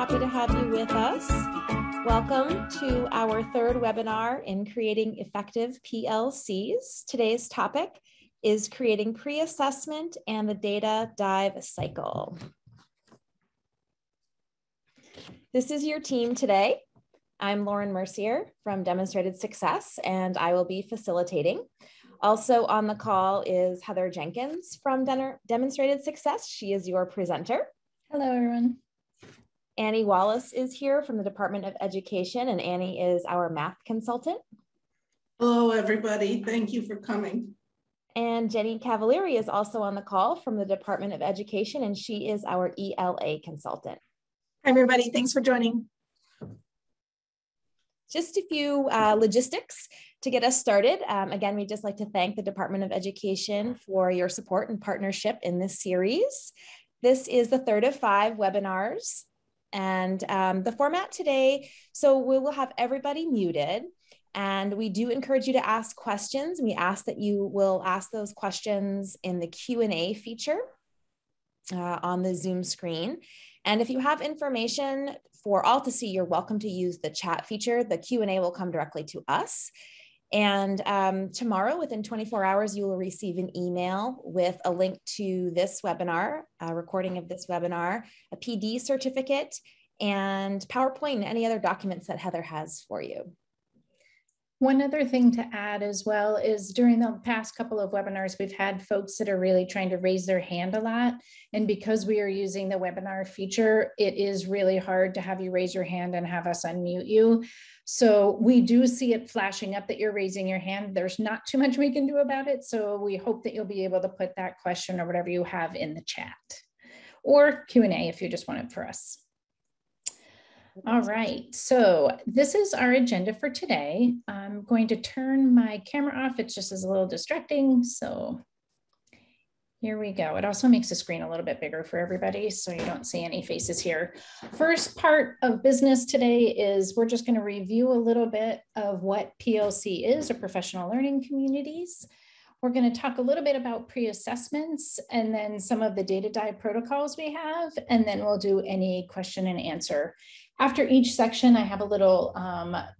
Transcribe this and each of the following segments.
happy to have you with us. Welcome to our third webinar in creating effective PLCs. Today's topic is creating pre-assessment and the data dive cycle. This is your team today. I'm Lauren Mercier from Demonstrated Success, and I will be facilitating. Also on the call is Heather Jenkins from Demonstrated Success. She is your presenter. Hello, everyone. Annie Wallace is here from the Department of Education, and Annie is our math consultant. Hello, everybody. Thank you for coming. And Jenny Cavalieri is also on the call from the Department of Education, and she is our ELA consultant. Hi, everybody. Thanks for joining. Just a few logistics to get us started. Again, we'd just like to thank the Department of Education for your support and partnership in this series. This is the third of 5 webinars. And the format today, so we will have everybody muted, and we do encourage you to ask questions. We ask that you will ask those questions in the Q&A feature on the Zoom screen. And if you have information for all to see, you're welcome to use the chat feature. The Q&A will come directly to us. And tomorrow, within 24 hours, you will receive an email with a link to this webinar, a recording of this webinar, a PD certificate, and PowerPoint, and any other documents that Heather has for you. One other thing to add as well is during the past couple of webinars, we've had folks that are really trying to raise their hand a lot. And because we are using the webinar feature, it is really hard to have you raise your hand and have us unmute you. So we do see it flashing up that you're raising your hand. There's not too much we can do about it. So we hope that you'll be able to put that question or whatever you have in the chat or Q&A if you just want it for us. All right, so this is our agenda for today. I'm going to turn my camera off. It just is a little distracting. So here we go. It also makes the screen a little bit bigger for everybody so you don't see any faces here. First part of business today is we're just going to review a little bit of what PLC is, or professional learning communities. We're going to talk a little bit about pre-assessments and then some of the data dive protocols we have, and then we'll do any question and answer. After each section, I have a little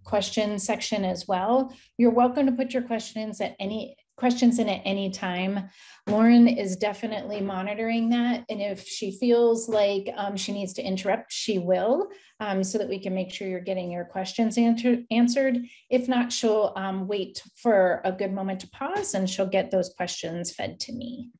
question section as well. You're welcome to put your questions in at any time. Lauren is definitely monitoring that. And if she feels like she needs to interrupt, she will, so that we can make sure you're getting your questions answered. If not, she'll wait for a good moment to pause and she'll get those questions fed to me.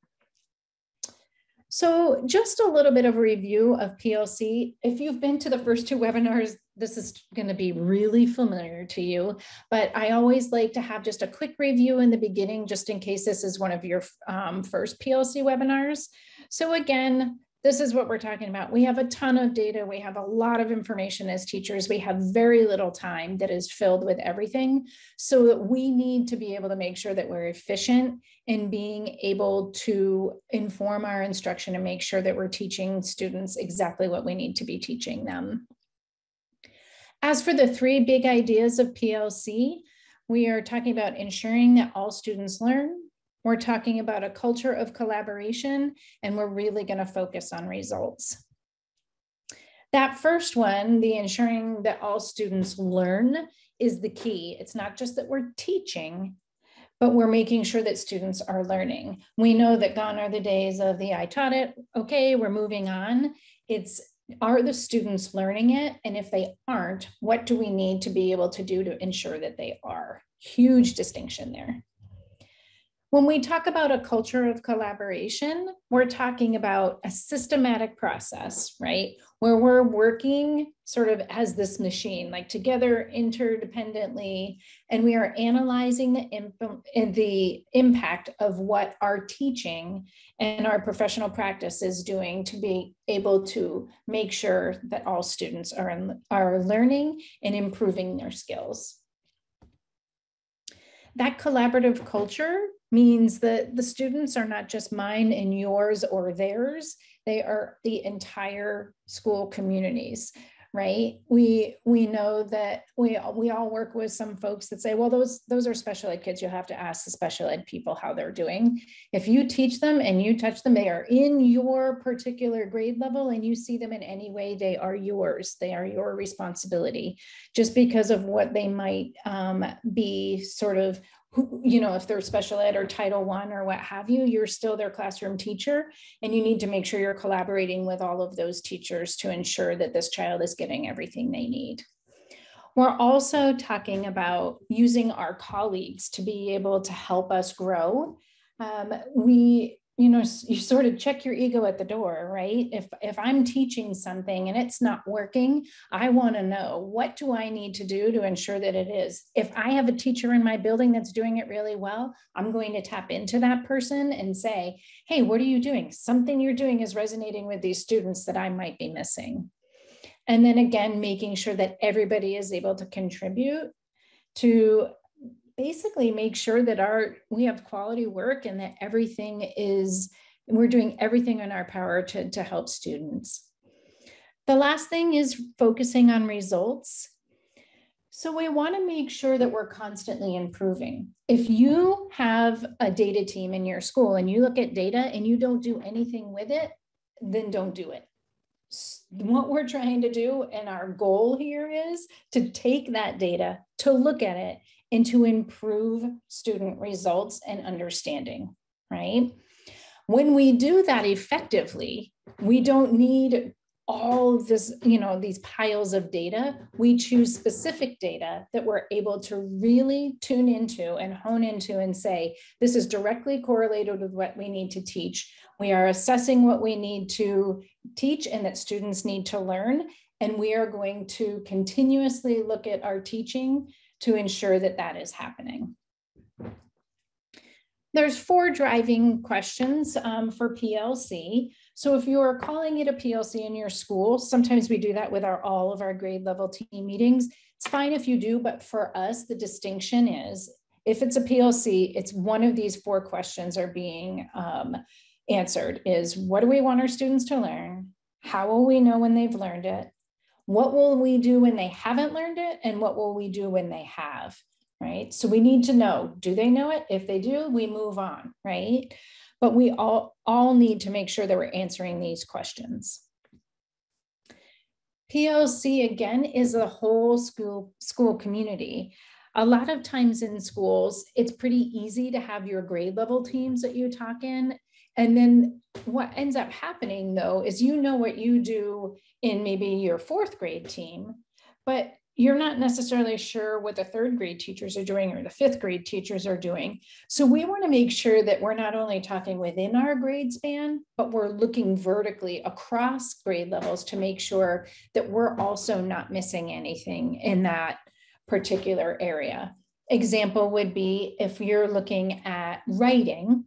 So just a little bit of a review of PLC. If you've been to the first 2 webinars, this is going to be really familiar to you, but I always like to have just a quick review in the beginning, just in case this is one of your first PLC webinars. So again, this is what we're talking about. We have a ton of data. We have a lot of information as teachers. We have very little time that is filled with everything. So that we need to be able to make sure that we're efficient in being able to inform our instruction and make sure that we're teaching students exactly what we need to be teaching them. As for the 3 big ideas of PLC, we are talking about ensuring that all students learn. We're talking about a culture of collaboration, and we're really going to focus on results. That first one, the ensuring that all students learn, is the key. It's not just that we're teaching, but we're making sure that students are learning. We know that gone are the days of the I taught it, okay, we're moving on. Are the students learning it? And if they aren't, what do we need to be able to do to ensure that they are? Huge distinction there. When we talk about a culture of collaboration, we're talking about a systematic process, right? Where we're working sort of as this machine, like together interdependently, and we are analyzing the impact of what our teaching and our professional practice is doing to be able to make sure that all students are learning and improving their skills. That collaborative culture means that the students are not just mine and yours or theirs, they are the entire school communities. right? We know that we all work with some folks that say, well, those are special ed kids. You'll have to ask the special ed people how they're doing. If you teach them and you touch them, they are in your particular grade level, and you see them in any way, they are yours. They are your responsibility. Just because of what they might be sort of, you know, if they're special ed or Title I or what have you, you're still their classroom teacher, and you need to make sure you're collaborating with all of those teachers to ensure that this child is getting everything they need. We're also talking about using our colleagues to be able to help us grow. You sort of check your ego at the door, right? If I'm teaching something and it's not working, I want to know, what do I need to do to ensure that it is? If I have a teacher in my building that's doing it really well, I'm going to tap into that person and say, hey, what are you doing? Something you're doing is resonating with these students that I might be missing. And then again, making sure that everybody is able to contribute to basically make sure that we have quality work, and that we're doing everything in our power to help students. The last thing is focusing on results. So we want to make sure that we're constantly improving. If you have a data team in your school and you look at data and you don't do anything with it, then don't do it. What we're trying to do, and our goal here, is to take that data, to look at it, and to improve student results and understanding, right? When we do that effectively, we don't need all of this, these piles of data. We choose specific data that we're able to really tune into and hone into and say, this is directly correlated with what we need to teach. We are assessing what we need to teach and that students need to learn. And we are going to continuously look at our teaching to ensure that that is happening. There's 4 driving questions for PLC. So if you are calling it a PLC in your school, sometimes we do that with all of our grade level team meetings. It's fine if you do, but for us, the distinction is, if it's a PLC, it's one of these 4 questions are being answered. Is, what do we want our students to learn? How will we know when they've learned it? What will we do when they haven't learned it? And what will we do when they have, right? So we need to know, do they know it? If they do, we move on, right? But we all need to make sure that we're answering these questions. PLC, again, is a whole school community. A lot of times in schools, it's pretty easy to have your grade level teams that you talk in. And then what ends up happening, though, is what you do in maybe your 4th grade team, but you're not necessarily sure what the 3rd grade teachers are doing or the 5th grade teachers are doing. So we want to make sure that we're not only talking within our grade span, but we're looking vertically across grade levels to make sure that we're also not missing anything in that particular area. Example would be if you're looking at writing,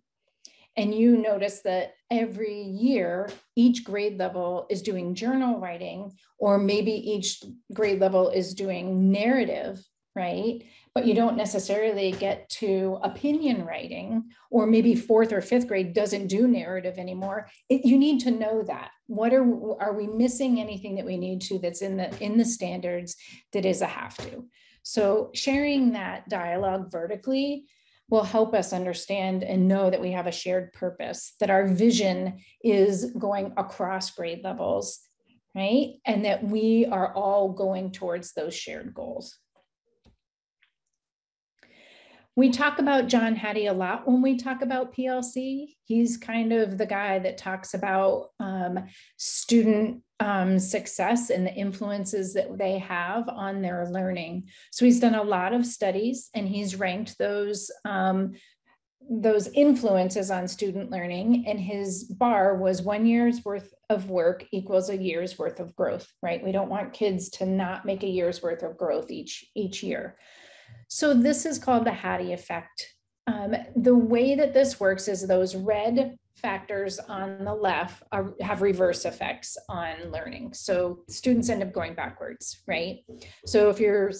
and you notice that every year, each grade level is doing journal writing, or maybe each grade level is doing narrative, right? But you don't necessarily get to opinion writing, or maybe 4th or 5th grade doesn't do narrative anymore. You need to know that. What are we missing anything that we need to that's in the standards that is a have to? So sharing that dialogue vertically will help us understand and know that we have a shared purpose, that our vision is going across grade levels, right? And that we are all going towards those shared goals. We talk about John Hattie a lot when we talk about PLC. He's kind of the guy that talks about student success and the influences that they have on their learning. So he's done a lot of studies, and he's ranked those influences on student learning, and his bar was 1 year's worth of work equals a year's worth of growth, right? We don't want kids to not make a year's worth of growth each year. So this is called the Hattie effect. The way that this works is those red factors on the left have reverse effects on learning. So students end up going backwards, right? So if you're,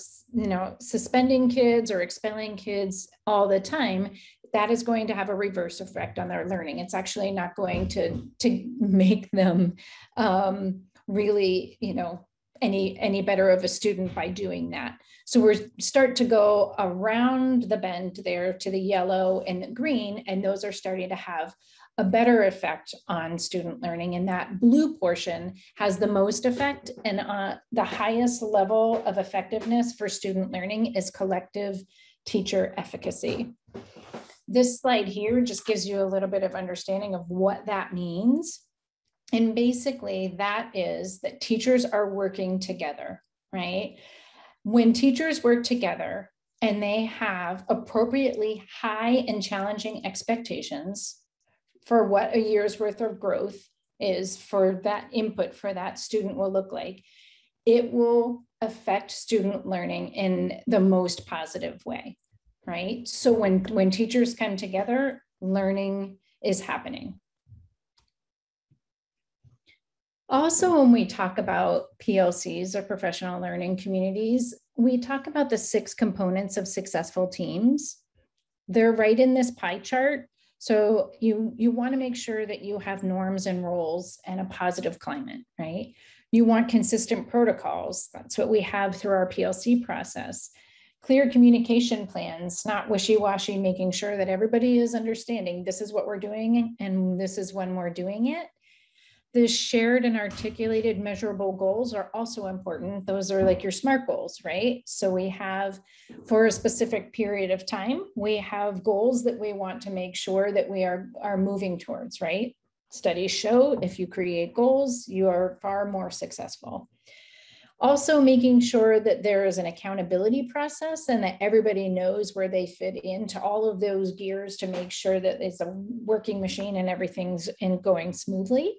suspending kids or expelling kids all the time, that is going to have a reverse effect on their learning. It's actually not going to make them really, any better of a student by doing that. So we're start to go around the bend there to the yellow and the green, and those are starting to have a better effect on student learning. And that blue portion has the most effect, and the highest level of effectiveness for student learning is collective teacher efficacy. This slide here just gives you a little bit of understanding of what that means. And basically that is that teachers are working together, right? When teachers work together and they have appropriately high and challenging expectations for what a year's worth of growth is, for that input for that student will look like, it will affect student learning in the most positive way, right? So when teachers come together, learning is happening. Also, when we talk about PLCs, or professional learning communities, we talk about the 6 components of successful teams. They're right in this pie chart. So you want to make sure that you have norms and roles and a positive climate, right? You want consistent protocols. That's what we have through our PLC process. Clear communication plans, not wishy-washy, making sure that everybody is understanding this is what we're doing and this is when we're doing it. The shared and articulated measurable goals are also important. Those are like your SMART goals, right? So we have, for a specific period of time, we have goals that we want to make sure that we are moving towards, right? Studies show if you create goals, you are far more successful. Also making sure that there is an accountability process and that everybody knows where they fit into all of those gears to make sure that it's a working machine and everything's going smoothly.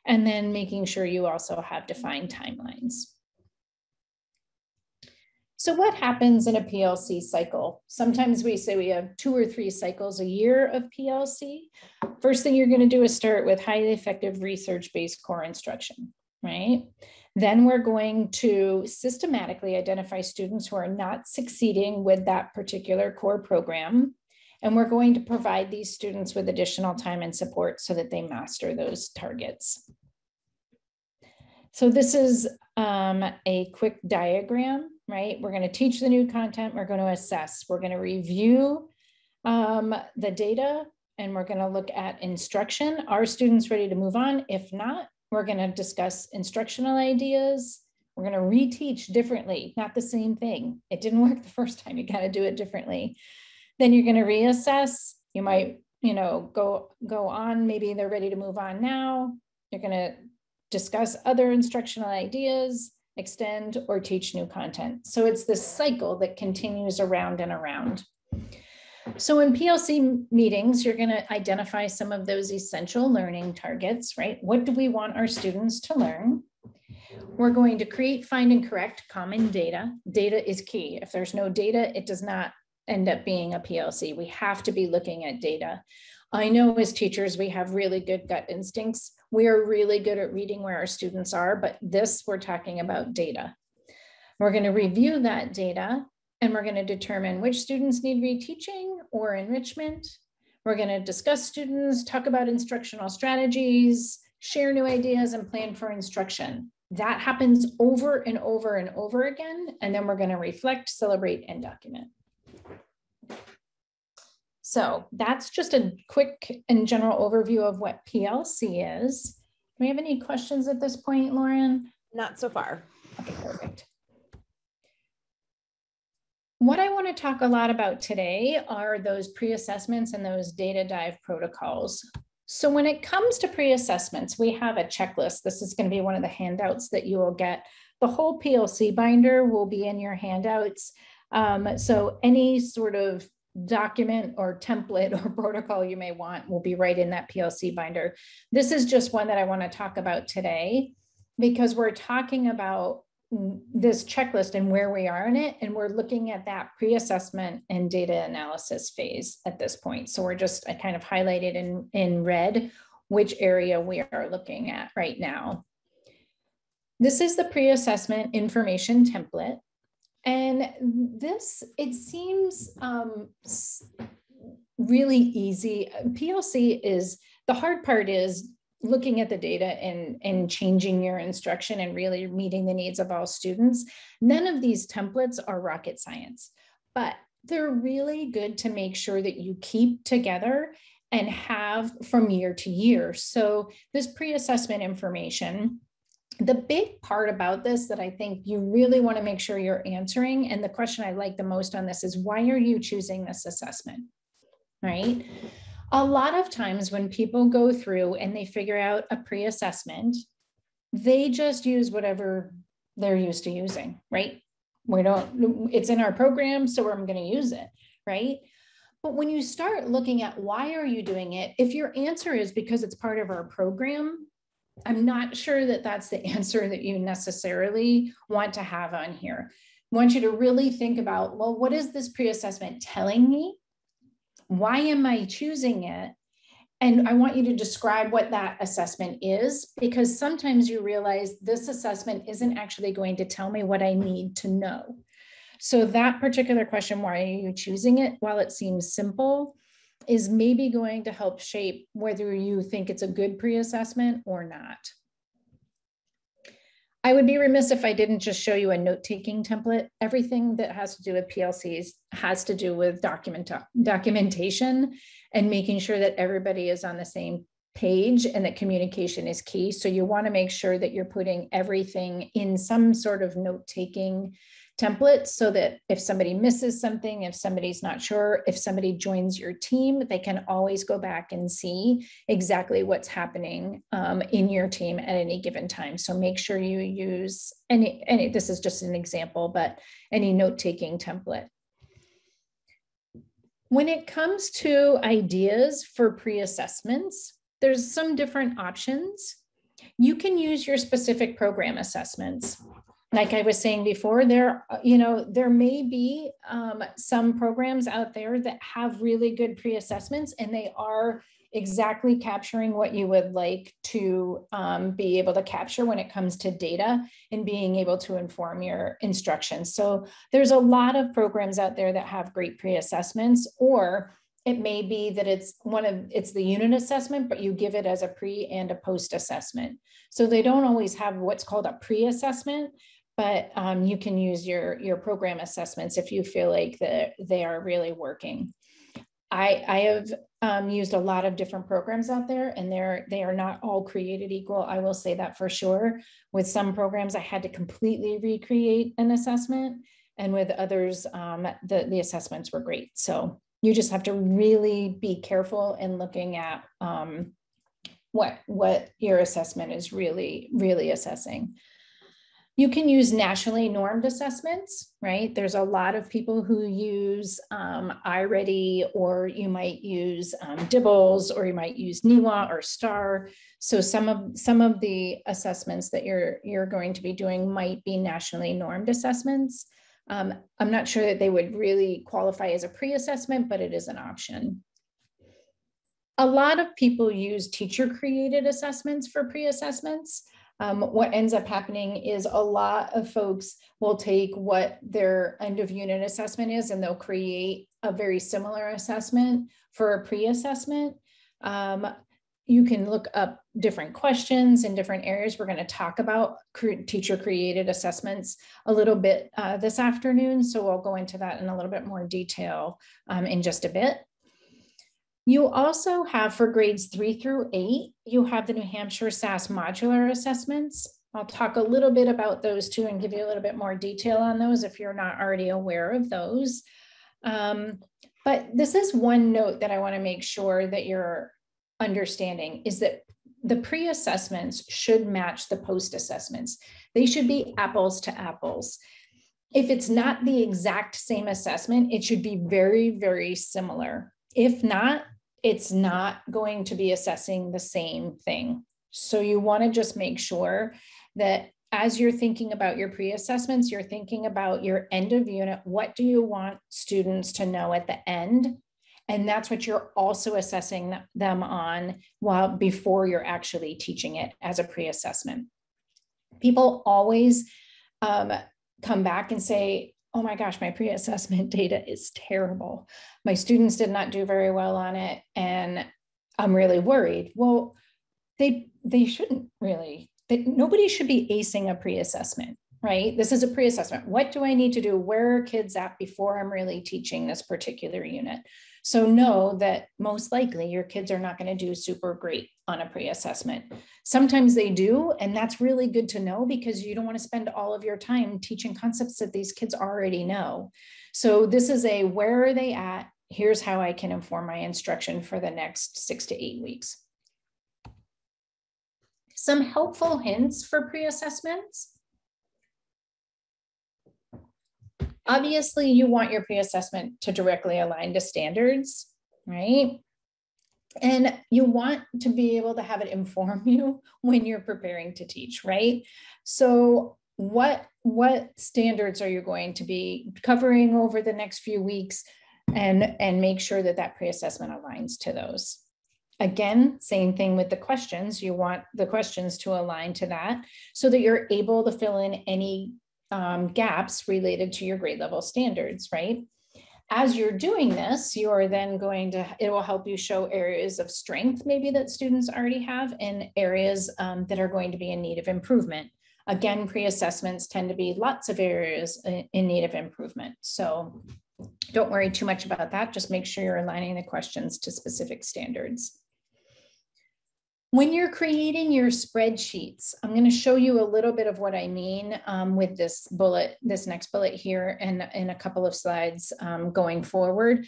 And then making sure you also have defined timelines. So what happens in a PLC cycle? Sometimes we say we have 2 or 3 cycles a year of PLC. First thing you're going to do is start with highly effective research-based core instruction, right? Then we're going to systematically identify students who are not succeeding with that particular core program. And we're going to provide these students with additional time and support so that they master those targets. So this is a quick diagram, right? We're going to teach the new content. We're going to assess. We're going to review the data, and we're going to look at instruction. Are students ready to move on? If not, we're going to discuss instructional ideas. We're going to reteach differently, not the same thing. It didn't work the first time. You got to do it differently. Then you're going to reassess. You might, go on. Maybe they're ready to move on now. You're going to discuss other instructional ideas, extend, or teach new content. So it's this cycle that continues around and around. So in PLC meetings, you're going to identify some of those essential learning targets, right? What do we want our students to learn? We're going to create, find, and correct common data. Data is key. If there's no data, it does not end up being a PLC. We have to be looking at data. I know as teachers, we have really good gut instincts. We are really good at reading where our students are, but we're talking about data. We're going to review that data, and we're going to determine which students need reteaching or enrichment. We're going to discuss students, talk about instructional strategies, share new ideas, and plan for instruction. That happens over and over and over again, and then we're going to reflect, celebrate, and document. So that's just a quick and general overview of what PLC is. Do we have any questions at this point, Lauren? Not so far. Okay, perfect. What I want to talk a lot about today are those pre-assessments and those data dive protocols. So when it comes to pre-assessments, we have a checklist. This is going to be one of the handouts that you will get. The whole PLC binder will be in your handouts. So any sort of document or template or protocol you may want will be right in that PLC binder. This is just one that I want to talk about today because we're talking about this checklist and where we are in it, and we're looking at that pre-assessment and data analysis phase at this point. So I kind of highlighted in red which area we are looking at right now. This is the pre-assessment information template. And it seems really easy. PLC the hard part is, looking at the data and changing your instruction and really meeting the needs of all students. None of these templates are rocket science, but they're really good to make sure that you keep together and have from year to year. So this pre-assessment information, the big part about this that I think you really want to make sure you're answering, and the question I like the most on this is, why are you choosing this assessment, right? A lot of times when people go through and they figure out a pre-assessment, they just use whatever they're used to using, right? It's in our program, so I'm going to use it, right? But when you start looking at why are you doing it, if your answer is because it's part of our program, I'm not sure that that's the answer that you necessarily want to have on here. I want you to really think about, well, what is this pre-assessment telling me? Why am I choosing it? And I want you to describe what that assessment is, because sometimes you realize this assessment isn't actually going to tell me what I need to know. So that particular question, why are you choosing it, while it seems simple, is maybe going to help shape whether you think it's a good pre-assessment or not. I would be remiss if I didn't just show you a note-taking template. Everything that has to do with PLCs has to do with documentation and making sure that everybody is on the same page and that communication is key. So you want to make sure that you're putting everything in some sort of note-taking template, so that if somebody misses something, if somebody's not sure, if somebody joins your team, they can always go back and see exactly what's happening in your team at any given time. So make sure you use any, this is just an example, but any note-taking template. When it comes to ideas for pre-assessments, there's some different options. You can use your specific program assessments. Like I was saying before, there may be some programs out there that have really good pre-assessments, and they are exactly capturing what you would like to be able to capture when it comes to data and being able to inform your instructions. So there's a lot of programs out there that have great pre-assessments, or it may be that it's the unit assessment, but you give it as a pre and a post assessment. So they don't always have what's called a pre-assessment, but you can use your program assessments if you feel like that they are really working. I have used a lot of different programs out there, and they are not all created equal. I will say that for sure. With some programs, I had to completely recreate an assessment, and with others, the assessments were great. So you just have to really be careful in looking at what your assessment is really assessing. You can use nationally normed assessments, right? There's a lot of people who use iReady, or you might use Dibbles, or you might use NIWA or STAR. So some of the assessments that you're going to be doing might be nationally normed assessments. I'm not sure that they would really qualify as a pre-assessment, but it is an option. A lot of people use teacher-created assessments for pre-assessments. What ends up happening is a lot of folks will take what their end of unit assessment is, and they'll create a very similar assessment for a pre-assessment. You can look up different questions in different areas. We're going to talk about teacher-created assessments a little bit this afternoon, so we'll go into that in a little bit more detail in just a bit. You also have, for grades 3 through 8, you have the New Hampshire SAS Modular Assessments. I'll talk a little bit about those too and give you a little bit more detail on those if you're not already aware of those. But this is one note that I want to make sure that you're understanding, is that the pre-assessments should match the post-assessments. They should be apples to apples. If it's not the exact same assessment, it should be very, very similar. If not, it's not going to be assessing the same thing. So you want to just make sure that as you're thinking about your pre-assessments, you're thinking about your end of unit. What do you want students to know at the end? And that's what you're also assessing them on before you're actually teaching it as a pre-assessment. People always come back and say, oh my gosh, my pre-assessment data is terrible. My students did not do very well on it, and I'm really worried. Well, They shouldn't really. Nobody should be acing a pre-assessment, right? This is a pre-assessment. What do I need to do? Where are kids at before I'm really teaching this particular unit? So know that most likely your kids are not going to do super great on a pre-assessment. Sometimes they do, and that's really good to know because you don't want to spend all of your time teaching concepts that these kids already know. So this is a where are they at? Here's how I can inform my instruction for the next 6 to 8 weeks. Some helpful hints for pre-assessments. Obviously, you want your pre-assessment to directly align to standards, right? And you want to be able to have it inform you when you're preparing to teach, right? So what standards are you going to be covering over the next few weeks, and make sure that that pre-assessment aligns to those. Again, same thing with the questions. You want the questions to align to that so that you're able to fill in any gaps related to your grade level standards, right? As you're doing this, you're then it will help you show areas of strength maybe that students already have and areas that are going to be in need of improvement. Again, pre-assessments tend to be lots of areas in need of improvement. So don't worry too much about that. Just make sure you're aligning the questions to specific standards. When you're creating your spreadsheets, I'm going to show you a little bit of what I mean with this next bullet here, and in a couple of slides going forward.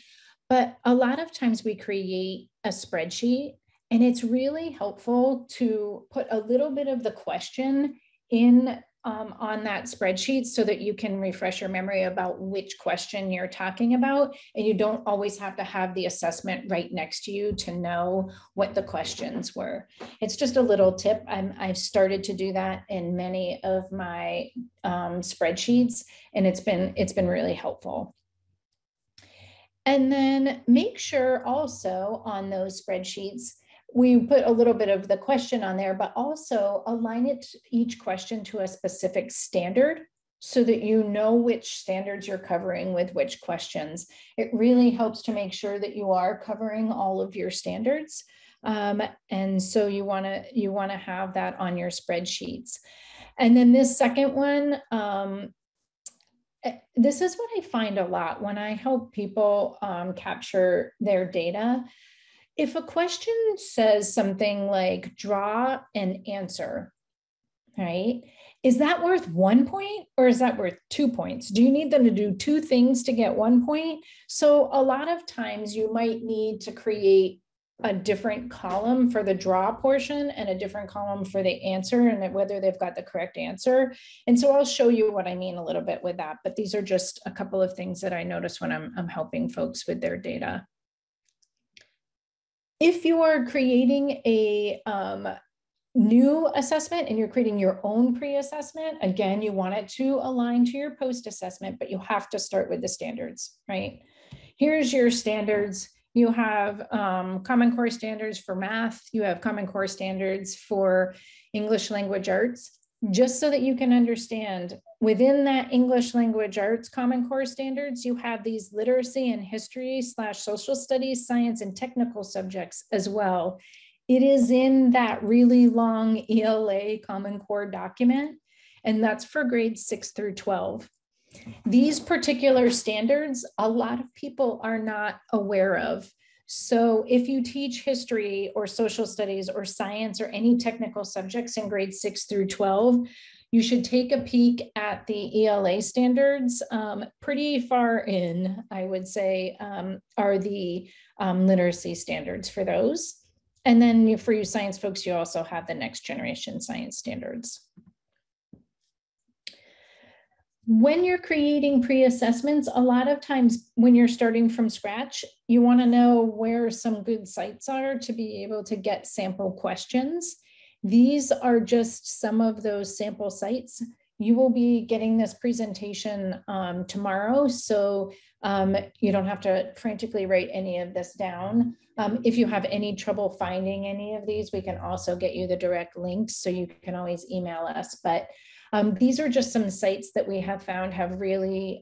But a lot of times we create a spreadsheet, and it's really helpful to put a little bit of the question in on that spreadsheet so that you can refresh your memory about which question you're talking about, and you don't always have to have the assessment right next to you to know what the questions were. It's just a little tip. I've started to do that in many of my spreadsheets, and it's been really helpful. And then make sure also on those spreadsheets, we put a little bit of the question on there, but also align each question to a specific standard so that you know which standards you're covering with which questions. It really helps to make sure that you are covering all of your standards. And so you wanna have that on your spreadsheets. And then this second one, this is what I find a lot when I help people capture their data. If a question says something like draw an answer, right? Is that worth 1 point or is that worth 2 points? Do you need them to do 2 things to get 1 point? So a lot of times you might need to create a different column for the draw portion and a different column for the answer and whether they've got the correct answer. And so I'll show you what I mean a little bit with that, but these are just a couple of things that I notice when I'm helping folks with their data. If you are creating a new assessment and you're creating your own pre-assessment, again, you want it to align to your post-assessment, but you have to start with the standards, right? Here's your standards. You have Common Core standards for math. You have Common Core standards for English language arts, just so that you can understand within that English language arts Common Core standards, you have these literacy and history / social studies, science and technical subjects as well. It is in that really long ELA Common Core document, and that's for grades 6 through 12. These particular standards, a lot of people are not aware of. So if you teach history or social studies or science or any technical subjects in grades 6 through 12, you should take a peek at the ELA standards. Pretty far in, I would say, are the literacy standards for those. And then for you science folks, you also have the next generation science standards. When you're creating pre-assessments, a lot of times when you're starting from scratch, you want to know where some good sites are to be able to get sample questions. These are just some of those sample sites. You will be getting this presentation tomorrow, so you don't have to frantically write any of this down. If you have any trouble finding any of these, we can also get you the direct links, so you can always email us. But these are just some sites that we have found have really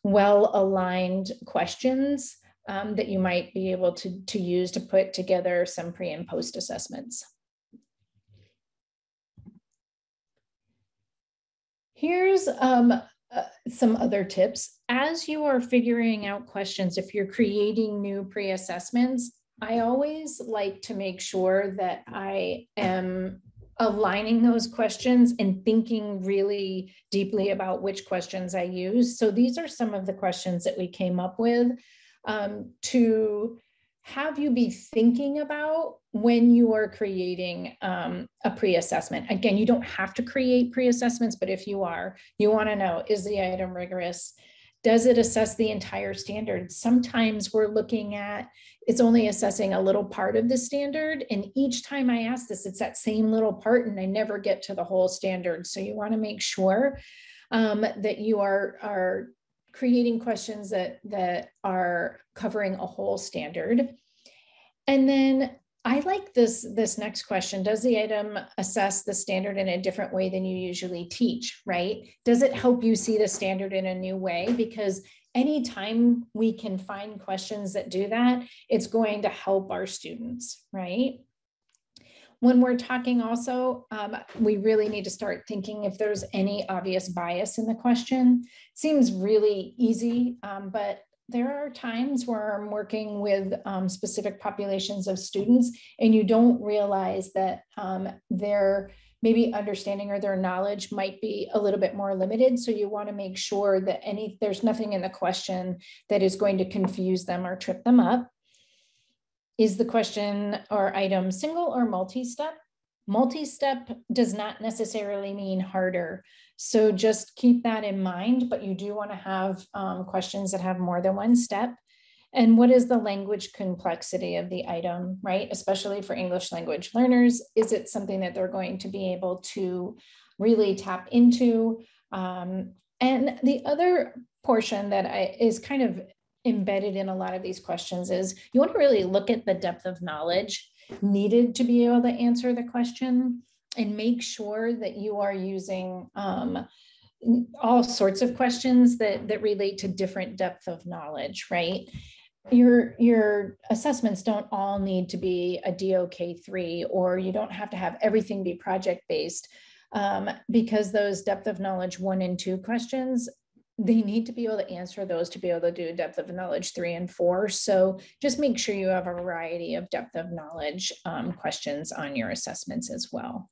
well-aligned questions that you might be able to use to put together some pre and post assessments. Here's some other tips. As you are figuring out questions, if you're creating new pre-assessments, I always like to make sure that I am aligning those questions and thinking really deeply about which questions I use. So these are some of the questions that we came up with to have you be thinking about when you are creating a pre-assessment. Again, you don't have to create pre-assessments, but if you are, you want to know, is the item rigorous? Does it assess the entire standard? Sometimes we're looking at, it's only assessing a little part of the standard. And each time I ask this, it's that same little part and I never get to the whole standard. So you want to make sure that you are creating questions that are covering a whole standard. And then I like this next question. Does the item assess the standard in a different way than you usually teach, right? Does it help you see the standard in a new way? Because anytime we can find questions that do that, it's going to help our students, right? When we're talking also, we really need to start thinking if there's any obvious bias in the question. It seems really easy, but there are times where I'm working with specific populations of students and you don't realize that their maybe understanding or their knowledge might be a little bit more limited. So you want to make sure that there's nothing in the question that is going to confuse them or trip them up. Is the question or item single or multi-step? Multi-step does not necessarily mean harder. So just keep that in mind, but you do want to have questions that have more than one step. And what is the language complexity of the item, right? Especially for English language learners, is it something that they're going to be able to really tap into? And the other portion that is kind of embedded in a lot of these questions is you want to really look at the depth of knowledge needed to be able to answer the question and make sure that you are using all sorts of questions that relate to different depth of knowledge, right? Your assessments don't all need to be a DOK3, or you don't have to have everything be project-based because those depth of knowledge 1 and 2 questions, they need to be able to answer those to be able to do depth of knowledge 3 and 4. So just make sure you have a variety of depth of knowledge questions on your assessments as well.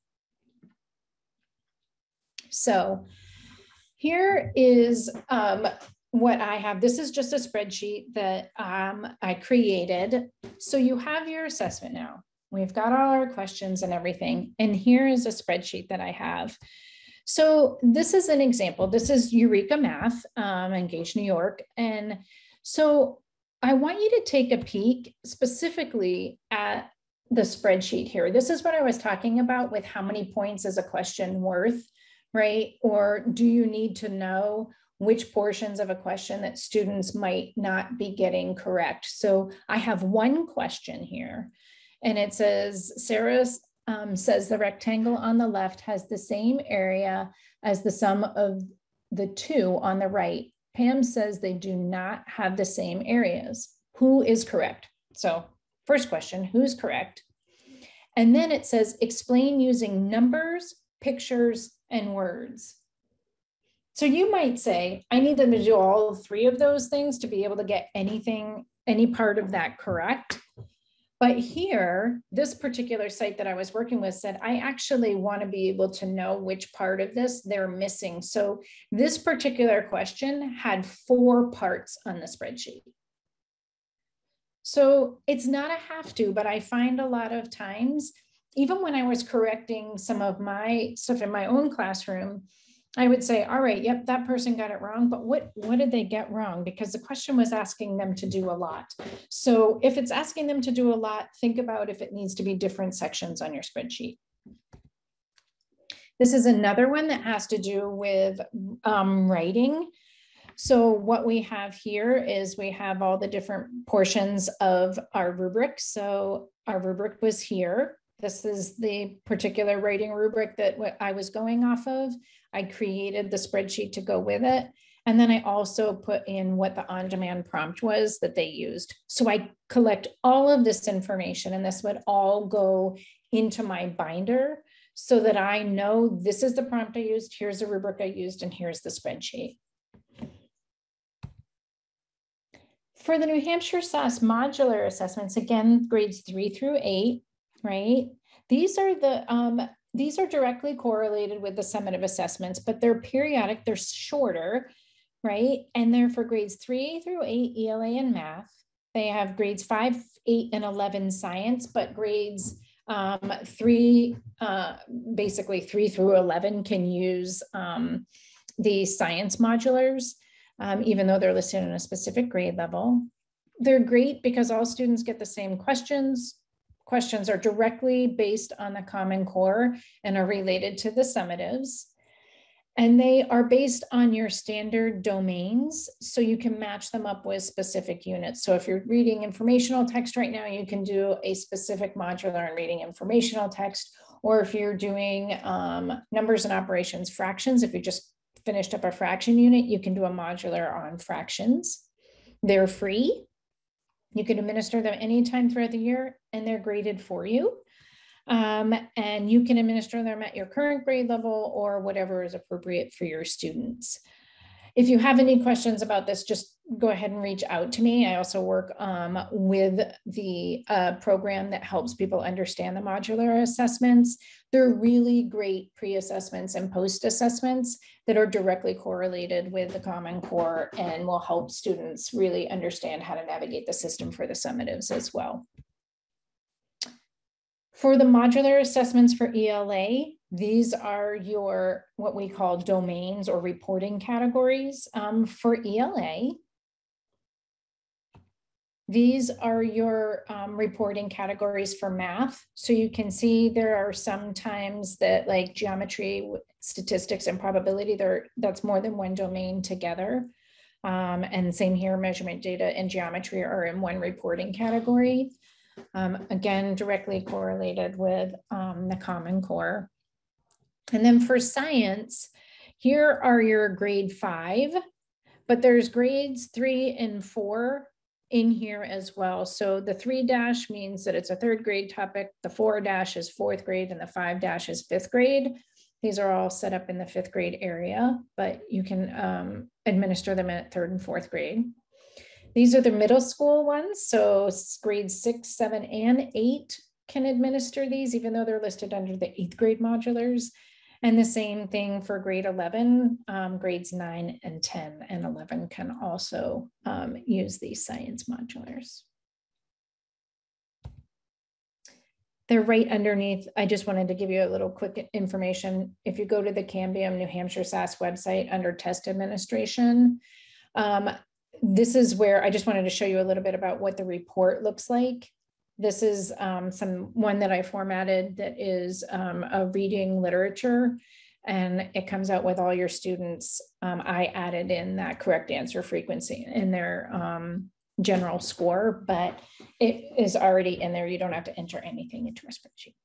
So here is what I have. This is just a spreadsheet that I created. So you have your assessment now. We've got all our questions and everything. And here is a spreadsheet that I have. So this is an example. This is Eureka Math, Engage New York. And so I want you to take a peek specifically at the spreadsheet here. This is what I was talking about with how many points is a question worth, right? Or do you need to know which portions of a question that students might not be getting correct? So I have one question here and it says, Sarah says the rectangle on the left has the same area as the sum of the 2 on the right. Pam says they do not have the same areas. Who is correct? So first question, who's correct? And then it says explain using numbers, pictures, and words. So you might say, I need them to do all 3 of those things to be able to get anything, any part of that correct. But here, this particular site that I was working with said, I actually want to be able to know which part of this they're missing. So this particular question had 4 parts on the spreadsheet. So it's not a have to, but I find a lot of times, even when I was correcting some of my stuff in my own classroom, I would say, all right, yep, that person got it wrong, but what did they get wrong? Because the question was asking them to do a lot. So if it's asking them to do a lot, think about if it needs to be different sections on your spreadsheet. This is another one that has to do with writing. So what we have here is we have all the different portions of our rubric. So our rubric was here. This is the particular writing rubric that I was going off of. I created the spreadsheet to go with it. And then I also put in what the on-demand prompt was that they used. So I collect all of this information and this would all go into my binder so that I know this is the prompt I used, here's the rubric I used, and here's the spreadsheet. For the New Hampshire SAS Modular Assessments, again, grades 3 through 8, right? These are directly correlated with the summative assessments, but they're periodic, they're shorter, right? And they're for grades 3 through 8 ELA and math. They have grades 5, 8, and 11 science, but grades basically 3 through 11 can use the science modulars, even though they're listed in a specific grade level. They're great because all students get the same questions. Questions are directly based on the Common Core and are related to the summatives. And they are based on your standard domains, so you can match them up with specific units. So if you're reading informational text right now, you can do a specific modular and reading informational text. Or if you're doing numbers and operations fractions, if you just finished up a fraction unit, you can do a modular on fractions. They're free. You can administer them anytime throughout the year, and they're graded for you. And you can administer them at your current grade level or whatever is appropriate for your students. If you have any questions about this, just go ahead and reach out to me. I also work with the program that helps people understand the modular assessments. They're really great pre-assessments and post-assessments that are directly correlated with the Common Core and will help students really understand how to navigate the system for the summatives as well. For the modular assessments for ELA, these are your, what we call domains or reporting categories for ELA. These are your reporting categories for math. So you can see there are some times that like geometry, statistics, and probability, that's more than one domain together. And same here, measurement data and geometry are in one reporting category. Again, directly correlated with the Common Core. And then for science, here are your grade 5, but there's grades 3 and 4 in here as well. So the 3- means that it's a 3rd grade topic, the 4- is 4th grade, and the 5- is 5th grade. These are all set up in the 5th grade area, but you can administer them at 3rd and 4th grade. These are the middle school ones. So grades 6, 7, and 8 can administer these, even though they're listed under the 8th grade modulars. And the same thing for grade 11, grades 9 and 10 and 11 can also use these science modulars. They're right underneath. I just wanted to give you a little quick information. If you go to the Cambium New Hampshire SAS website under test administration, this is where I just wanted to show you a little bit about what the report looks like. This is one that I formatted that is a reading literature, and it comes out with all your students. I added in that correct answer frequency in their general score, but it is already in there. You don't have to enter anything into a spreadsheet.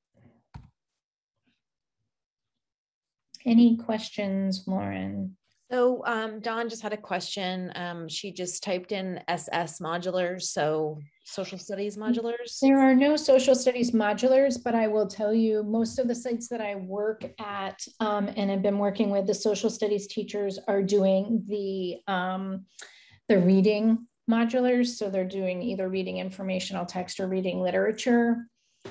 Any questions, Lauren? So Dawn just had a question. She just typed in SS modulars, so social studies modulars. There are no social studies modulars, but I will tell you most of the sites that I work at and have been working with, the social studies teachers are doing the reading modulars. So they're doing either reading informational text or reading literature.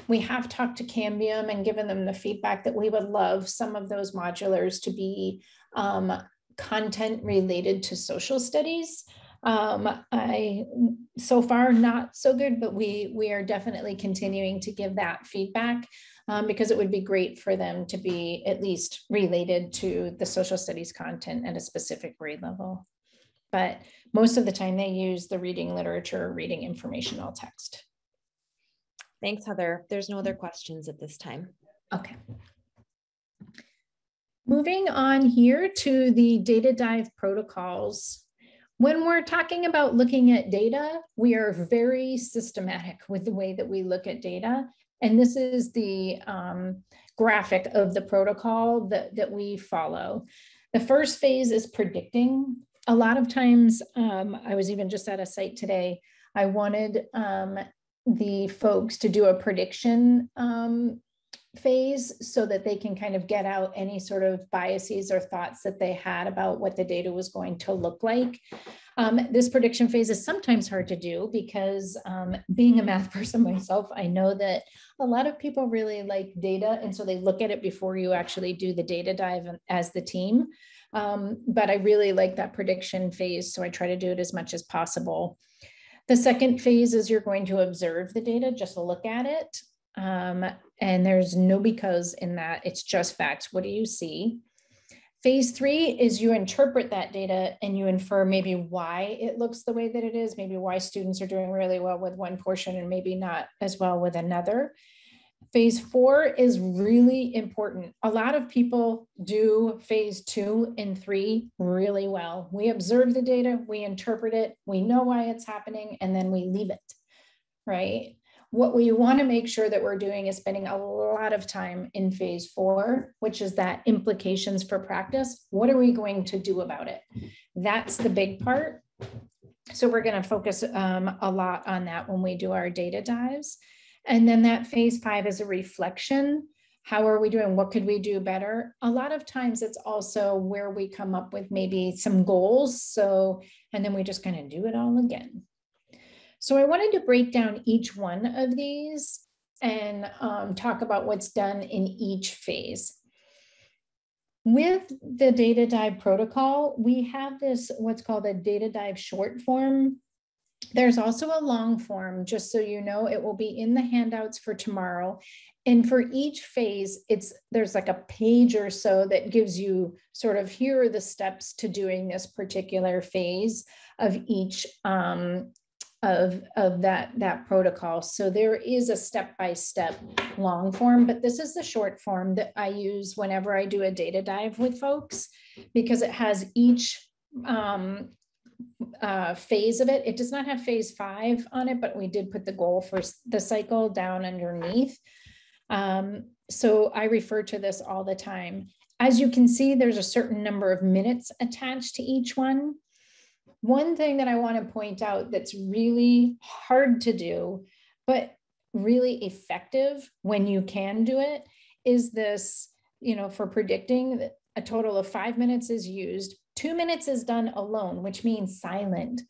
We have talked to Cambium and given them the feedback that we would love some of those modulars to be content related to social studies. So far not so good, but we are definitely continuing to give that feedback because it would be great for them to be at least related to the social studies content at a specific grade level. But most of the time they use the reading literature, reading informational text. Thanks, Heather. There's no other questions at this time. Okay. Moving on here to the data dive protocols. When we're talking about looking at data, we are very systematic with the way that we look at data. And this is the graphic of the protocol that we follow. The first phase is predicting. A lot of times, I was even just at a site today, I wanted the folks to do a prediction phase so that they can kind of get out any sort of biases or thoughts that they had about what the data was going to look like. This prediction phase is sometimes hard to do because being a math person myself, I know that a lot of people really like data. And so they look at it before you actually do the data dive as the team. But I really like that prediction phase. So I try to do it as much as possible. The second phase is you're going to observe the data, just look at it. And there's no because in that, it's just facts. What do you see? Phase 3 is you interpret that data and you infer maybe why it looks the way that it is, maybe why students are doing really well with one portion and maybe not as well with another. Phase 4 is really important. A lot of people do phase 2 and 3 really well. We observe the data, we interpret it, we know why it's happening, and then we leave it, right? What we want to make sure that we're doing is spending a lot of time in phase 4, which is that implications for practice. What are we going to do about it? That's the big part. So we're going to focus a lot on that when we do our data dives. And then that phase 5 is a reflection. How are we doing? What could we do better? A lot of times it's also where we come up with maybe some goals. So, and then we just kind of do it all again. So I wanted to break down each one of these and talk about what's done in each phase. With the data dive protocol, we have this, what's called a data dive short form. There's also a long form, just so you know, it will be in the handouts for tomorrow. And for each phase, there's like a page or so that gives you sort of, here are the steps to doing this particular phase of each of that protocol. So there is a step-by-step long form, but this is the short form that I use whenever I do a data dive with folks, because it has each phase of it. It does not have phase 5 on it, but we did put the goal for the cycle down underneath. So I refer to this all the time. As you can see, there's a certain number of minutes attached to each one. One thing that I want to point out that's really hard to do, but really effective when you can do it, is this, for predicting that a total of 5 minutes is used. 2 minutes is done alone, which means silent,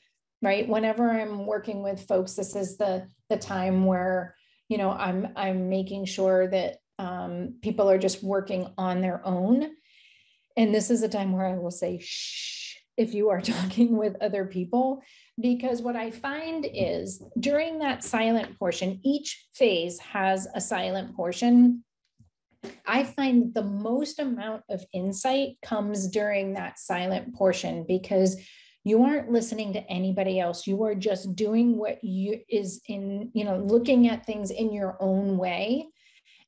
right? Whenever I'm working with folks, this is the time where, I'm making sure that people are just working on their own. And this is a time where I will say, shh, if you are talking with other people, because what I find is during that silent portion, each phase has a silent portion. I find the most amount of insight comes during that silent portion, because you aren't listening to anybody else. You are just doing what is in, looking at things in your own way.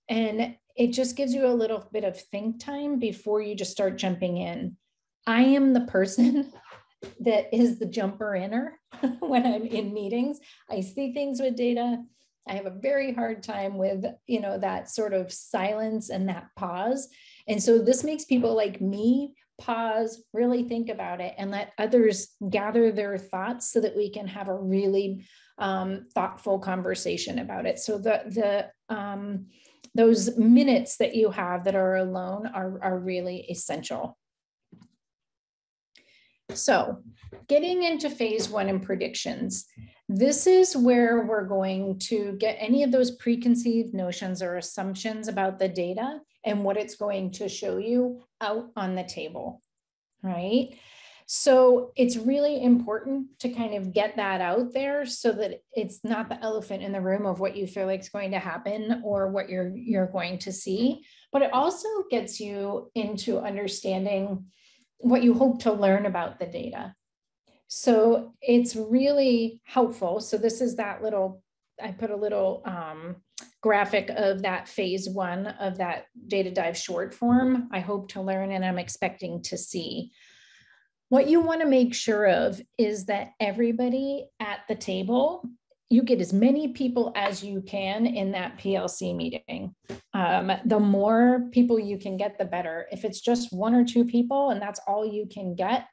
And it just gives you a little bit of think time before you just start jumping in. I am the person that is the jumper inner when I'm in meetings. I see things with data. I have a very hard time with, that sort of silence and that pause. And so this makes people like me pause, really think about it, and let others gather their thoughts so that we can have a really thoughtful conversation about it. So those minutes that you have that are alone are really essential. So getting into phase 1 and predictions, this is where we're going to get any of those preconceived notions or assumptions about the data and what it's going to show you out on the table, right? So it's really important to kind of get that out there so that it's not the elephant in the room of what you feel like is going to happen or what you're going to see, but it also gets you into understanding what you hope to learn about the data. So it's really helpful. So this is that little, I put a little graphic of that phase 1 of that data dive short form. I hope to learn and I'm expecting to see. What you want to make sure of is that everybody at the table, you get as many people as you can in that PLC meeting. The more people you can get, the better. If it's just 1 or 2 people and that's all you can get,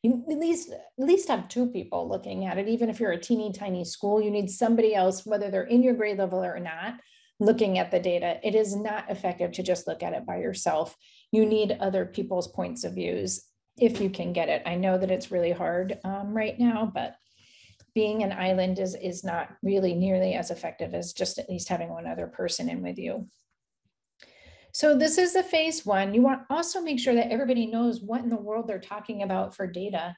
you at least have 2 people looking at it. Even if you're a teeny tiny school, you need somebody else, whether they're in your grade level or not, looking at the data. It is not effective to just look at it by yourself. You need other people's points of views if you can get it. I know that it's really hard right now, but being an island is not really nearly as effective as just at least having one other person in with you. So this is the phase one. You want also make sure that everybody knows what in the world they're talking about for data.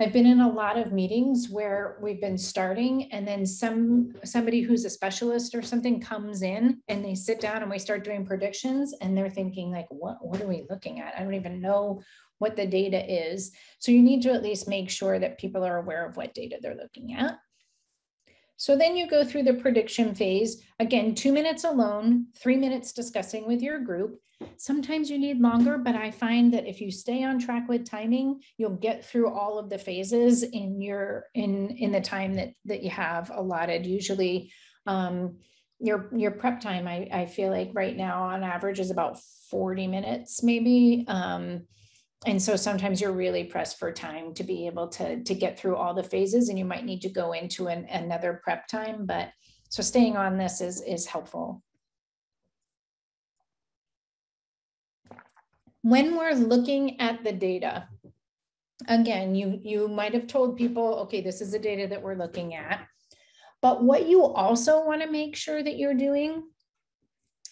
I've been in a lot of meetings where we've been starting and then somebody who's a specialist or something comes in and they sit down and we start doing predictions and they're thinking like, what are we looking at? I don't even know what the data is. So you need to at least make sure that people are aware of what data they're looking at. So then you go through the prediction phase. Again, 2 minutes alone, 3 minutes discussing with your group. Sometimes you need longer, but I find that if you stay on track with timing, you'll get through all of the phases in the time that you have allotted. Usually your prep time, I feel like right now on average is about 40 minutes maybe. And so sometimes you're really pressed for time to be able to get through all the phases, and you might need to go into another prep time, but so staying on this is helpful. When we're looking at the data, again, you might have told people, okay, this is the data that we're looking at. But what you also want to make sure that you're doing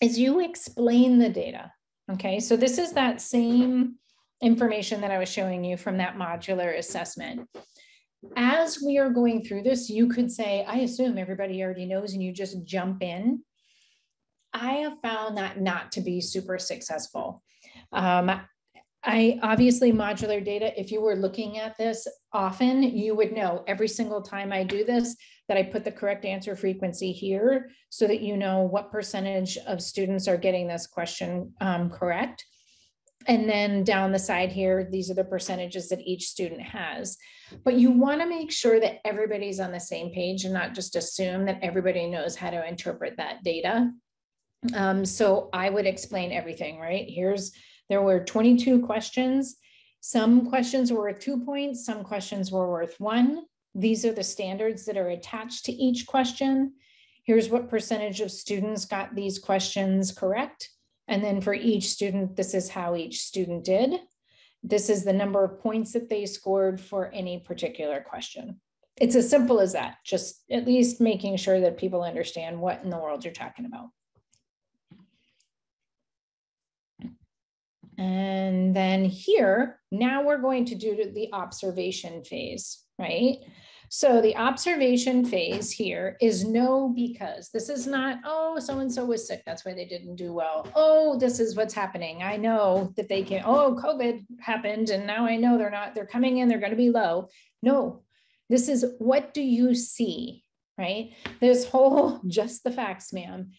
is you explain the data. Okay, so this is that same information that I was showing you from that modular assessment. As we are going through this, you could say, I assume everybody already knows, and you just jump in. I have found that not to be super successful. I obviously modular data, if you were looking at this often, you would know every single time I do this that I put the correct answer frequency here so that you know what percentage of students are getting this question correct. And then down the side here, these are the percentages that each student has. But you want to make sure that everybody's on the same page and not just assume that everybody knows how to interpret that data. So I would explain everything, right? There were 22 questions. Some questions were worth 2 points. Some questions were worth 1. These are the standards that are attached to each question. Here's what percentage of students got these questions correct. And then for each student, this is how each student did. This is the number of points that they scored for any particular question. It's as simple as that, just at least making sure that people understand what in the world you're talking about. And then here, now we're going to do the observation phase, right? So the observation phase here is no because. This is not, oh, so-and-so was sick, that's why they didn't do well. Oh, this is what's happening. I know that they can, oh, COVID happened and now I know they're coming in, they're going to be low. No, this is what do you see, right? This whole just the facts, ma'am.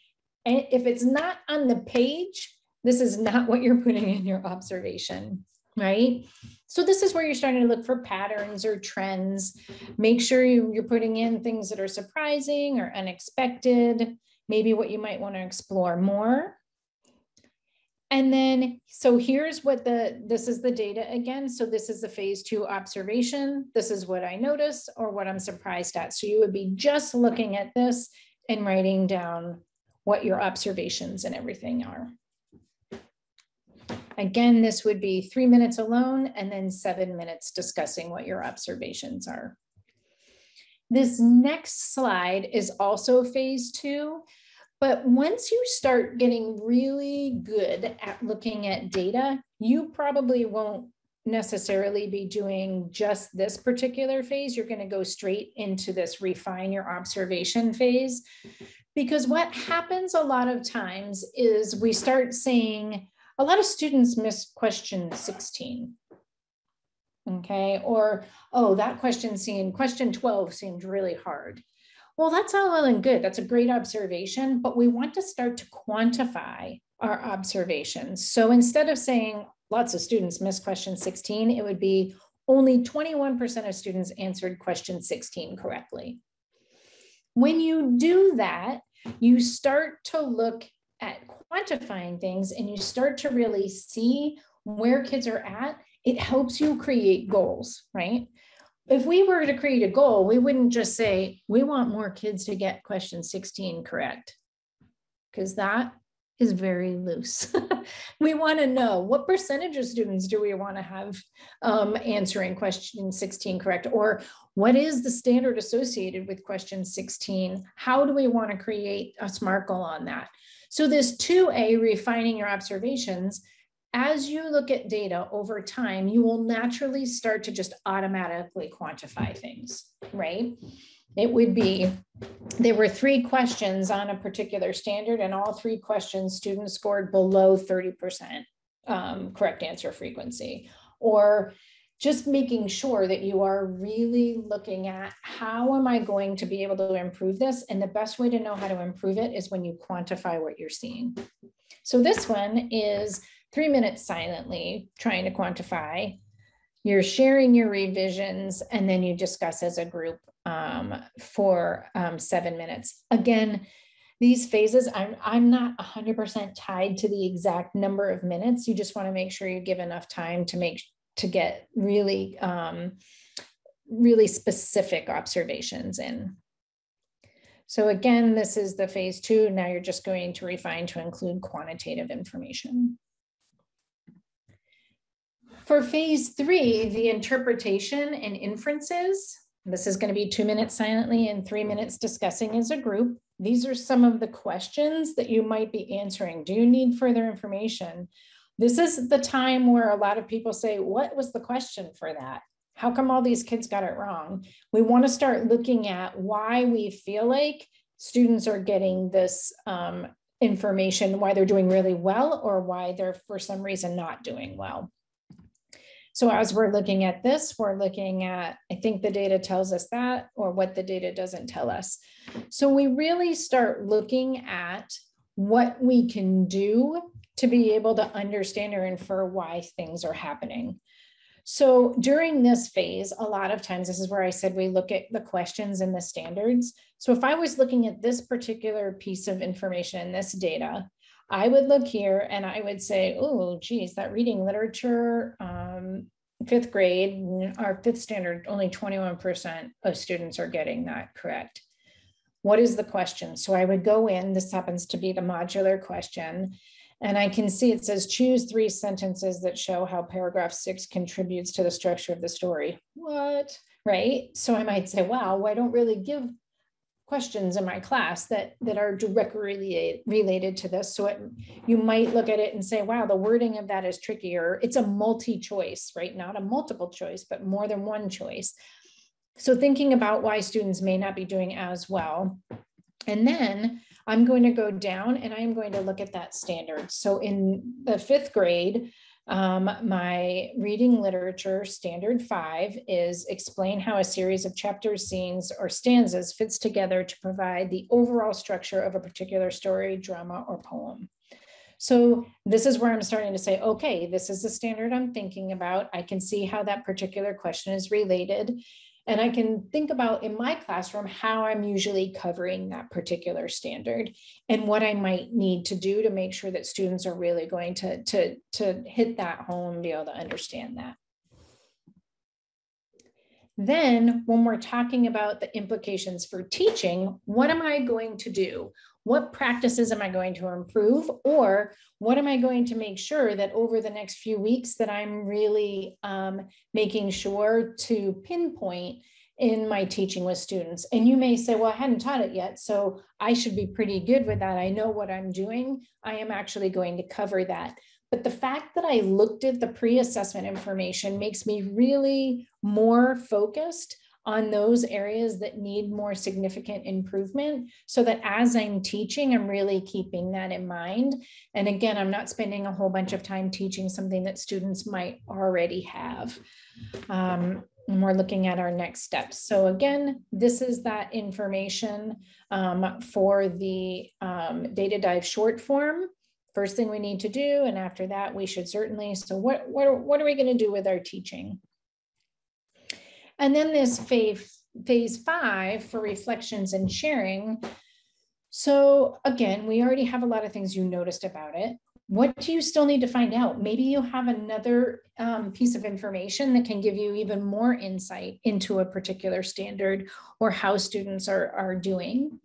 And if it's not on the page, this is not what you're putting in your observation, right? So this is where you're starting to look for patterns or trends. Make sure you're putting in things that are surprising or unexpected, maybe what you might want to explore more. And then, so here's what this is the data again. So this is the phase 2 observation. This is what I noticed or what I'm surprised at. So you would be just looking at this and writing down what your observations and everything are. Again, this would be 3 minutes alone and then 7 minutes discussing what your observations are. This next slide is also phase 2, but once you start getting really good at looking at data, you probably won't necessarily be doing just this particular phase. You're going to go straight into this refine your observation phase, because what happens a lot of times is we start saying, a lot of students miss question 16, okay? Or, oh, that question 12 seemed really hard. Well, that's all well and good. That's a great observation, but we want to start to quantify our observations. So instead of saying lots of students missed question 16, it would be only 21% of students answered question 16 correctly. When you do that, you start to look at quantifying things and you start to really see where kids are at. It helps you create goals, right? If we were to create a goal, we wouldn't just say, we want more kids to get question 16 correct. because that is very loose. We want to know what percentage of students do we want to have answering question 16 correct, or what is the standard associated with question 16? How do we want to create a SMART goal on that? So this 2A, refining your observations, as you look at data over time, you will naturally start to just automatically quantify things, right? It would be, there were 3 questions on a particular standard, and all 3 questions students scored below 30% correct answer frequency. Or just making sure that you are really looking at how am I going to be able to improve this? And the best way to know how to improve it is when you quantify what you're seeing. So this one is 3 minutes silently trying to quantify. You're sharing your revisions, and then you discuss as a group for 7 minutes. Again, these phases, I'm not 100% tied to the exact number of minutes. You just want to make sure you give enough time to get really, really specific observations in. So again, this is the phase 2. Now you're just going to refine to include quantitative information. For phase 3, the interpretation and inferences, this is going to be 2 minutes silently and 3 minutes discussing as a group. These are some of the questions that you might be answering. Do you need further information? This is the time where a lot of people say, what was the question for that? How come all these kids got it wrong? We want to start looking at why we feel like students are getting this information, why they're doing really well, or why they're for some reason not doing well. So as we're looking at this, we're looking at, I think the data tells us that, or what the data doesn't tell us. So we really start looking at what we can do to be able to understand or infer why things are happening. So during this phase, a lot of times, this is where I said we look at the questions and the standards. So if I was looking at this particular piece of information, this data, I would look here and I would say, oh, geez, that reading literature, 5th grade, our 5th standard, only 21% of students are getting that correct. What is the question? So I would go in, this happens to be the modular question, and I can see it says, choose 3 sentences that show how paragraph 6 contributes to the structure of the story. What, right? So I might say, wow, I don't really give questions in my class that are directly related to this. So you might look at it and say, wow, the wording of that is trickier. It's a multi-choice, right? Not a multiple choice, but more than one choice. So thinking about why students may not be doing as well. And then I'm going to go down and I'm going to look at that standard. So in the 5th grade, my reading literature standard 5 is explain how a series of chapters, scenes, or stanzas fits together to provide the overall structure of a particular story, drama, or poem. So this is where I'm starting to say, okay, this is the standard I'm thinking about. I can see how that particular question is related. And I can think about in my classroom how I'm usually covering that particular standard and what I might need to do to make sure that students are really going to hit that home and be able to understand that. Then when we're talking about the implications for teaching, what am I going to do? What practices am I going to improve? Or what am I going to make sure that over the next few weeks that I'm really making sure to pinpoint in my teaching with students? And you may say, well, I hadn't taught it yet, so I should be pretty good with that. I know what I'm doing. I am actually going to cover that. But the fact that I looked at the pre-assessment information makes me really more focused on those areas that need more significant improvement, so that as I'm teaching, I'm really keeping that in mind. And again, I'm not spending a whole bunch of time teaching something that students might already have. And we're looking at our next steps. So again, this is that information for the data dive short form. First thing we need to do, and after that, we should certainly, so what are we going to do with our teaching? And then this phase 5 for reflections and sharing. So again, we already have a lot of things you noticed about it. What do you still need to find out? Maybe you have another piece of information that can give you even more insight into a particular standard or how students are doing.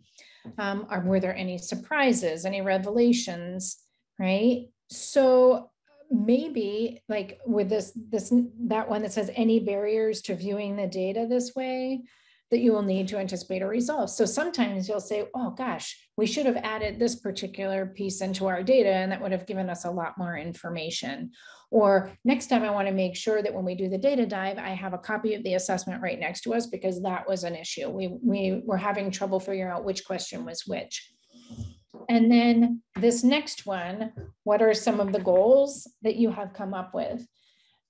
Were there any surprises, any revelations, right? So maybe like with that one that says any barriers to viewing the data this way that you will need to anticipate or resolve. So sometimes you'll say, oh gosh, we should have added this particular piece into our data and that would have given us a lot more information. Or next time I want to make sure that when we do the data dive, I have a copy of the assessment right next to us because that was an issue. We were having trouble figuring out which question was which. And then this next one, what are some of the goals that you have come up with?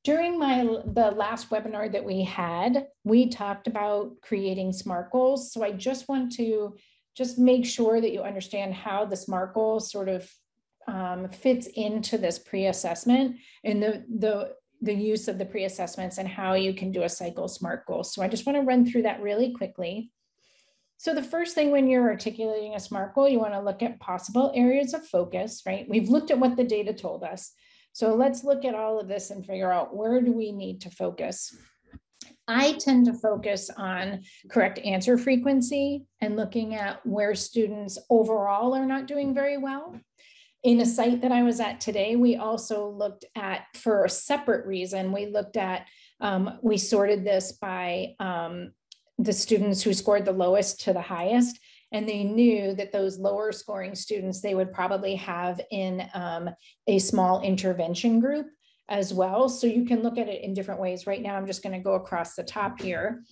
During the last webinar that we had, we talked about creating SMART goals. So I just want to make sure that you understand how the SMART goals sort of fits into this pre-assessment and the use of the pre-assessments and how you can do a cycle SMART goal. So I just want to run through that really quickly. So the first thing when you're articulating a SMART goal, you want to look at possible areas of focus, right? We've looked at what the data told us. So let's look at all of this and figure out where do we need to focus. I tend to focus on correct answer frequency and looking at where students overall are not doing very well. In a site that I was at today, we also looked at, for a separate reason, we looked at, we sorted this by the students who scored the lowest to the highest. And they knew that those lower scoring students, they would probably have in a small intervention group as well. So you can look at it in different ways. Right now, I'm just going to go across the top here.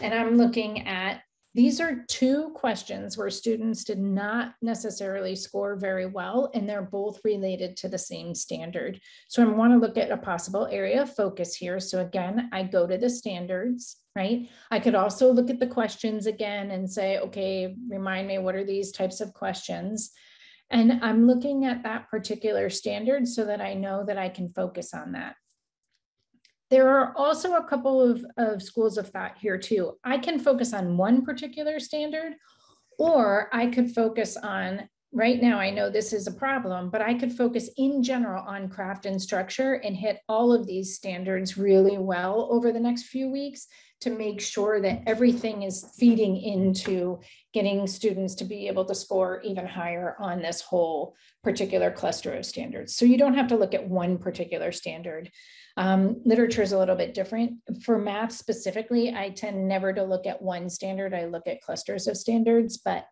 And I'm looking at, these are two questions where students did not necessarily score very well, and they're both related to the same standard. So I want to look at a possible area of focus here. So again, I go to the standards, right? I could also look at the questions again and say, okay, remind me, what are these types of questions? And I'm looking at that particular standard so that I know that I can focus on that. There are also a couple of schools of thought here too. I can focus on one particular standard, or I could focus on, right now I know this is a problem, but I could focus in general on craft and structure and hit all of these standards really well over the next few weeks to make sure that everything is feeding into getting students to be able to score even higher on this whole particular cluster of standards. So you don't have to look at one particular standard. Literature is a little bit different. For math specifically, I tend never to look at one standard. I look at clusters of standards, but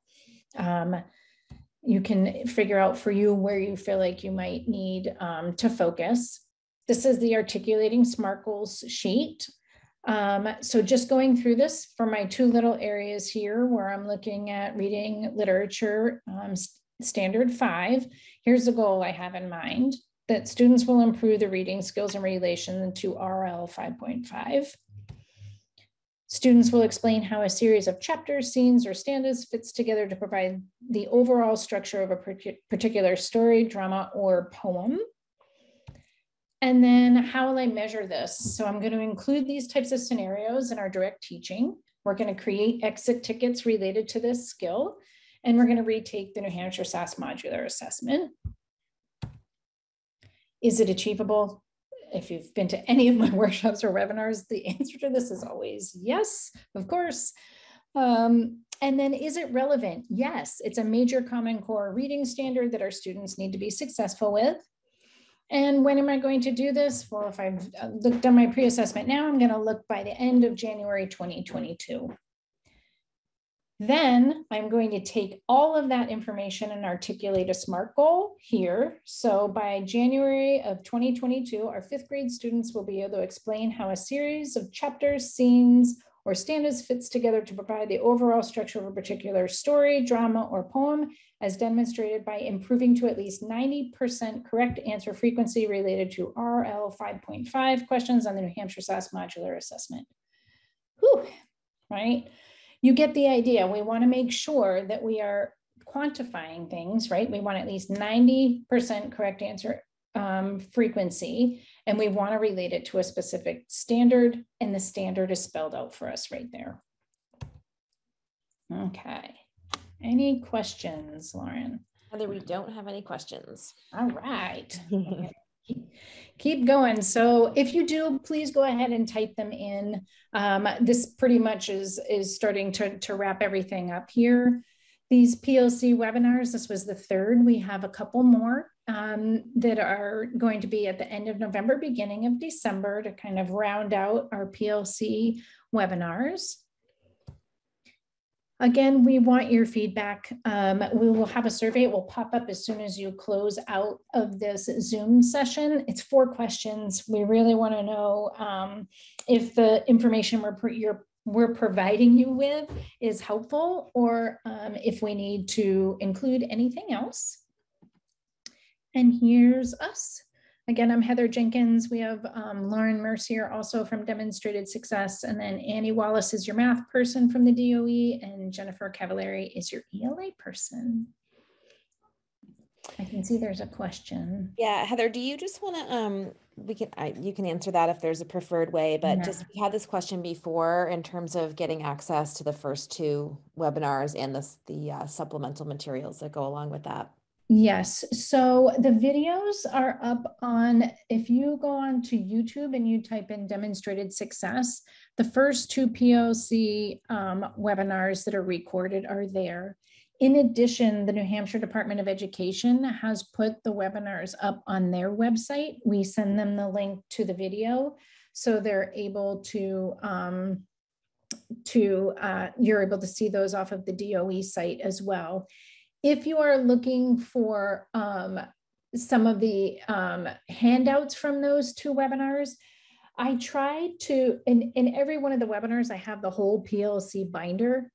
you can figure out for you where you feel like you might need to focus. This is the Articulating SMART Goals sheet. So just going through this for my two little areas here where I'm looking at reading literature, standard 5, here's the goal I have in mind, that students will improve the reading skills in relation to RL 5.5. Students will explain how a series of chapters, scenes, or stanzas fits together to provide the overall structure of a particular story, drama, or poem. And then how will I measure this? So I'm going to include these types of scenarios in our direct teaching. We're going to create exit tickets related to this skill, and we're going to retake the New Hampshire SAS Modular Assessment. Is it achievable? If you've been to any of my workshops or webinars, the answer to this is always yes, of course. And then is it relevant? Yes, it's a major Common Core reading standard that our students need to be successful with. And when am I going to do this? Well, if I've looked at my pre-assessment now, I'm going to look by the end of January 2022. Then I'm going to take all of that information and articulate a SMART goal here. So by January of 2022, our 5th grade students will be able to explain how a series of chapters, scenes, or stanzas fits together to provide the overall structure of a particular story, drama, or poem, as demonstrated by improving to at least 90% correct answer frequency related to RL 5.5 questions on the New Hampshire SAS Modular Assessment. Whew, right? You get the idea. We want to make sure that we are quantifying things, right? We want at least 90% correct answer frequency, and we want to relate it to a specific standard, and the standard is spelled out for us right there. Okay. Any questions, Lauren? Heather, we don't have any questions. All right. Keep going. So if you do, please go ahead and type them in. This pretty much is starting to wrap everything up here. These PLC webinars, this was the third. We have a couple more that are going to be at the end of November, beginning of December to kind of round out our PLC webinars. Again, we want your feedback. We will have a survey. It will pop up as soon as you close out of this Zoom session. It's 4 questions. We really want to know if the information we're providing you with is helpful, or if we need to include anything else. And here's us. Again, I'm Heather Jenkins. We have Lauren Mercier also from Demonstrated Success, and then Annie Wallace is your math person from the DOE, and Jennifer Cavallari is your ELA person. I can see there's a question. Yeah, Heather, do you just want to, you can answer that if there's a preferred way, but just we had this question before in terms of getting access to the first 2 webinars and the supplemental materials that go along with that. Yes, so the videos are up on, if you go on to YouTube and you type in Demonstrated Success, the first 2 PLC webinars that are recorded are there. In addition, the New Hampshire Department of Education has put the webinars up on their website. We send them the link to the video, so they're able to, you're able to see those off of the DOE site as well. If you are looking for some of the handouts from those 2 webinars, I tried to, in every one of the webinars, I have the whole PLC binder.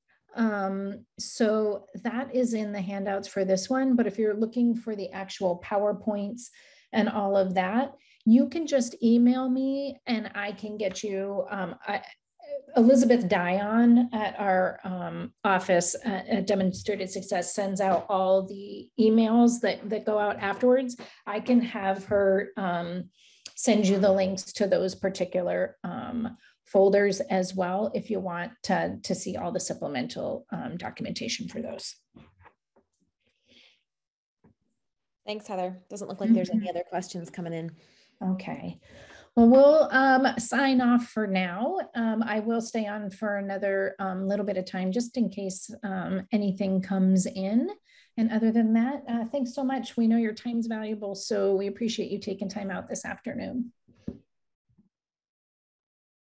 So that is in the handouts for this one. But if you're looking for the actual PowerPoints and all of that, you can just email me and I can get you, Elizabeth Dion at our office at Demonstrated Success sends out all the emails that go out afterwards. I can have her send you the links to those particular folders as well if you want to see all the supplemental documentation for those. Thanks, Heather. Doesn't look like there's any other questions coming in. Okay. Well, we'll sign off for now. I will stay on for another little bit of time just in case anything comes in. And other than that, thanks so much. We know your time's valuable, so we appreciate you taking time out this afternoon.